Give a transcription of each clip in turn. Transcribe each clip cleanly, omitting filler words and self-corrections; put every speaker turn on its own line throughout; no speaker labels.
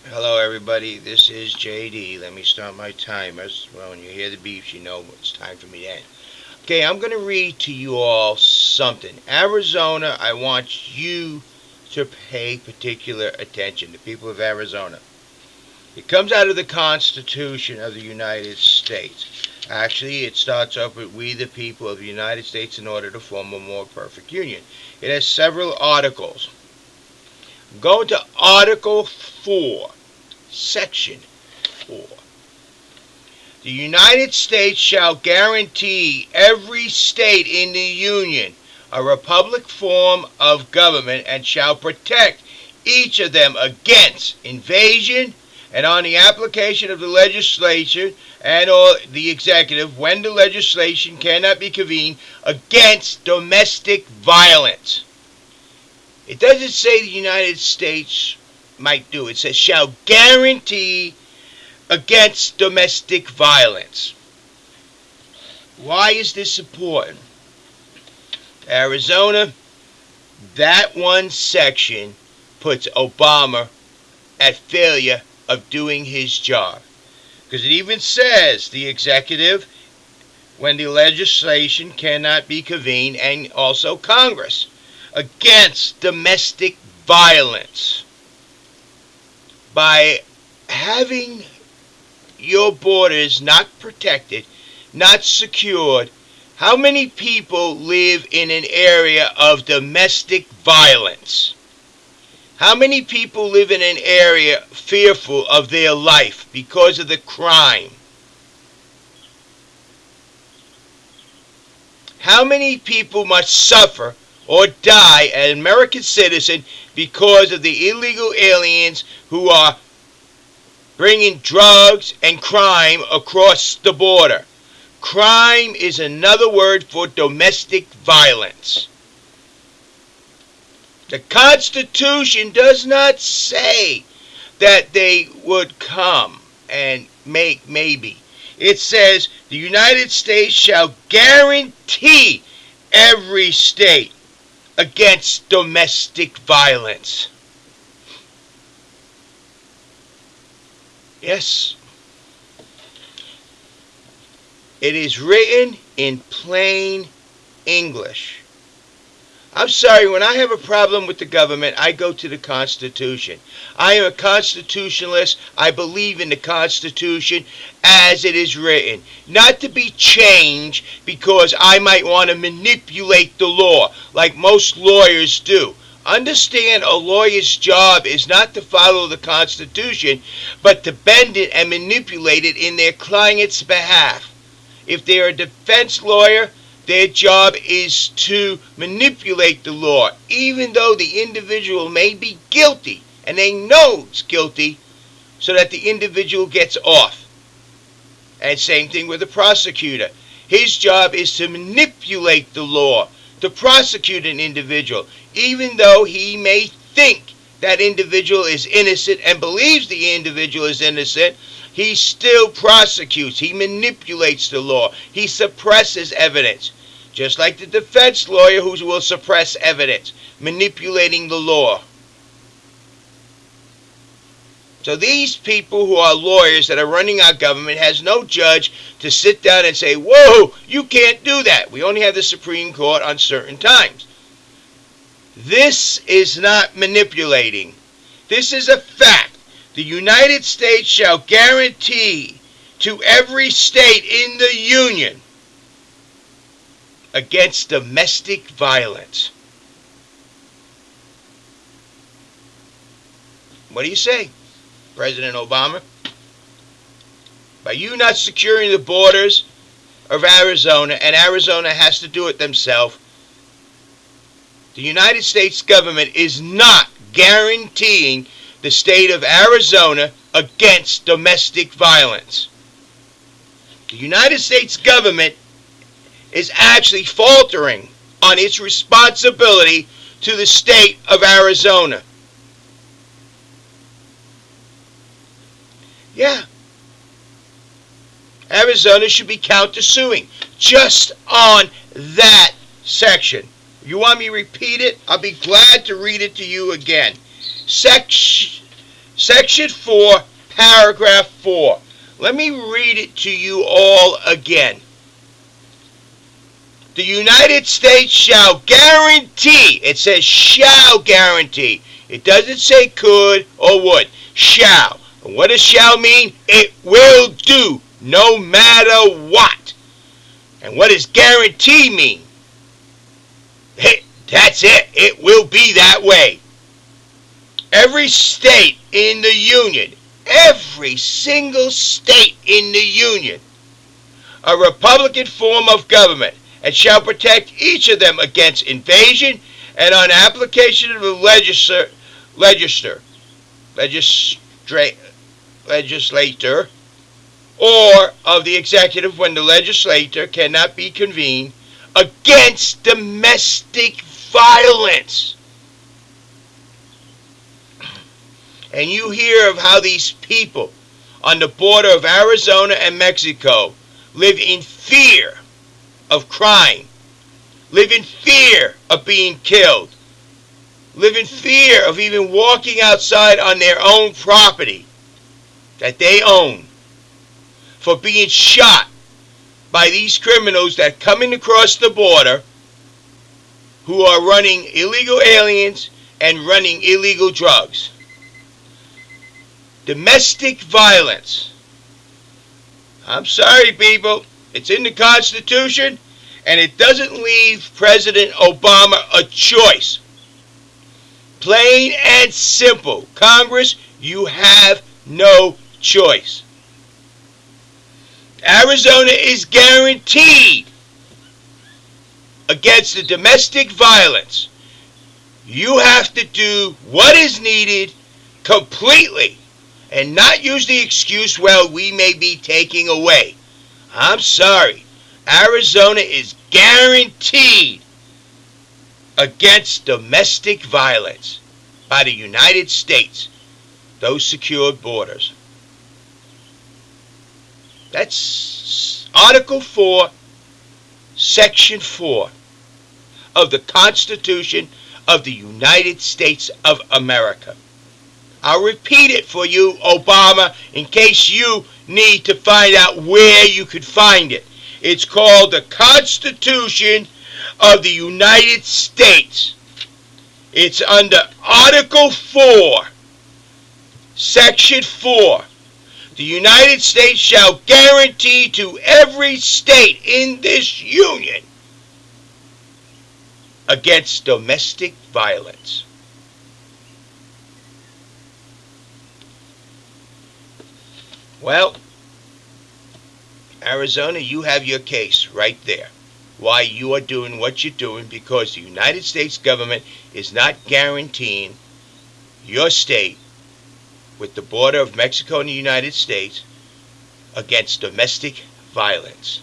Hello everybody, this is JD. Let me start my timers. Well, when you hear the beeps, you know it's time for me to end. Okay, I'm going to read to you all something. Arizona, I want you to pay particular attention, the people of Arizona. It comes out of the Constitution of the United States. Actually, it starts off with "We the people of the United States in order to form a more perfect union." It has several articles. Go to Article 4. Section 4. The United States shall guarantee every state in the Union a republic form of government and shall protect each of them against invasion and on the application of the legislature and or the executive when the legislation cannot be convened against domestic violence. It doesn't say the United States might do. It says shall guarantee against domestic violence. Why is this important? Arizona, that one section puts Obama at failure of doing his job. Because it even says the executive when the legislation cannot be convened and also Congress against domestic violence. By having your borders not protected, not secured, how many people live in an area of domestic violence? How many people live in an area fearful of their life because of the crime? How many people must suffer or die as an American citizen because of the illegal aliens who are bringing drugs and crime across the border? Crime is another word for domestic violence. The Constitution does not say that they would come and make maybe. It says the United States shall guarantee every state against domestic violence. Yes. It is written in plain English. I'm sorry, when I have a problem with the government, I go to the Constitution. I am a constitutionalist. I believe in the Constitution as it is written. Not to be changed because I might want to manipulate the law like most lawyers do. Understand, a lawyer's job is not to follow the Constitution, but to bend it and manipulate it in their client's behalf. If they're a defense lawyer, their job is to manipulate the law, even though the individual may be guilty, and they know it's guilty, so that the individual gets off. And same thing with the prosecutor. His job is to manipulate the law, to prosecute an individual, even though he may think that individual is innocent and believes the individual is innocent. He still prosecutes. He manipulates the law. He suppresses evidence. Just like the defense lawyer who will suppress evidence, manipulating the law. So these people who are lawyers that are running our government has no judge to sit down and say, whoa, you can't do that. We only have the Supreme Court on certain times. This is not manipulating. This is a fact. The United States shall guarantee to every state in the Union against domestic violence. What do you say, President Obama? By you not securing the borders of Arizona, and Arizona has to do it themselves, the United States government is not guaranteeing the state of Arizona against domestic violence. The United States government is actually faltering on its responsibility to the state of Arizona. Yeah. Arizona should be countersuing just on that section. You want me to repeat it? I'll be glad to read it to you again. Section Section 4, paragraph 4. Let me read it to you all again. The United States shall guarantee, it says shall guarantee. It doesn't say could or would. Shall. And what does shall mean? It will do, no matter what. And what does guarantee mean? That's it. It will be that way. Every state in the Union, every single state in the Union, a Republican form of government, and shall protect each of them against invasion and on application of the legislature or of the executive when the legislature cannot be convened against domestic violence. And you hear of how these people on the border of Arizona and Mexico live in fear of crime, live in fear of being killed, live in fear of even walking outside on their own property that they own, for being shot by these criminals that coming across the border who are running illegal aliens and running illegal drugs. Domestic violence. I'm sorry, people. It's in the Constitution, and it doesn't leave President Obama a choice. Plain and simple. Congress, you have no choice. Arizona is guaranteed against the domestic violence. You have to do what is needed completely and not use the excuse, well, we may be taking away. I'm sorry. Arizona is guaranteed against domestic violence by the United States, those secured borders. That's Article 4, Section 4 of the Constitution of the United States of America. I'll repeat it for you, Obama, in case you need to find out where you could find it. It's called the Constitution of the United States. It's under Article 4, Section 4. The United States shall guarantee to every state in this union against domestic violence. Well, Arizona, you have your case right there. Why you are doing what you're doing, because the United States government is not guaranteeing your state with the border of Mexico and the United States against domestic violence.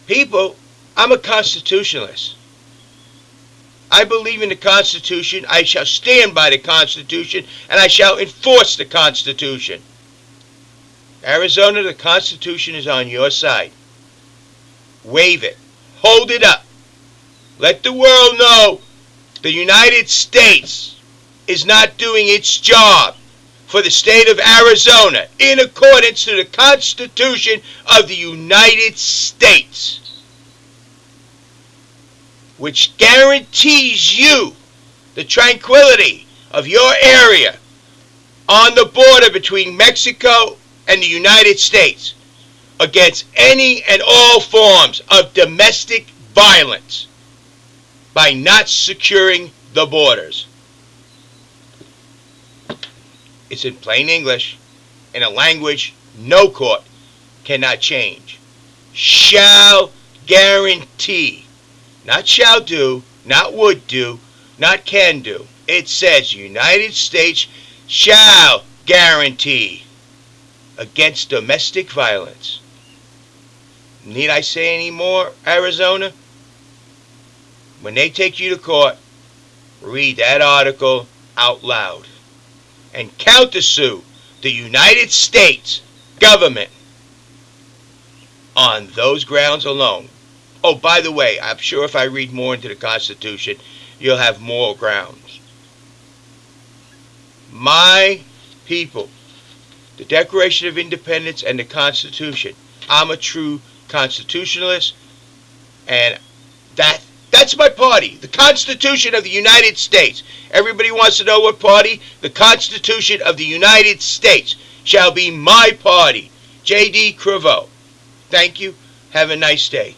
People, I'm a constitutionalist. I believe in the Constitution. I shall stand by the Constitution, and I shall enforce the Constitution. Arizona, the Constitution is on your side. Wave it. Hold it up. Let the world know the United States is not doing its job for the state of Arizona in accordance to the Constitution of the United States, which guarantees you the tranquility of your area on the border between Mexico and the United States against any and all forms of domestic violence by not securing the borders. It's in plain English, in a language no court cannot change. Shall guarantee. Not shall do, not would do, not can do. It says United States shall guarantee against domestic violence. Need I say any more, Arizona? When they take you to court, read that article out loud and countersue the United States government on those grounds alone. Oh, by the way, I'm sure if I read more into the Constitution, you'll have moral grounds. My people, the Declaration of Independence and the Constitution. I'm a true constitutionalist, and that's my party, the Constitution of the United States. Everybody wants to know what party? The Constitution of the United States shall be my party. J.D. Creveau. Thank you. Have a nice day.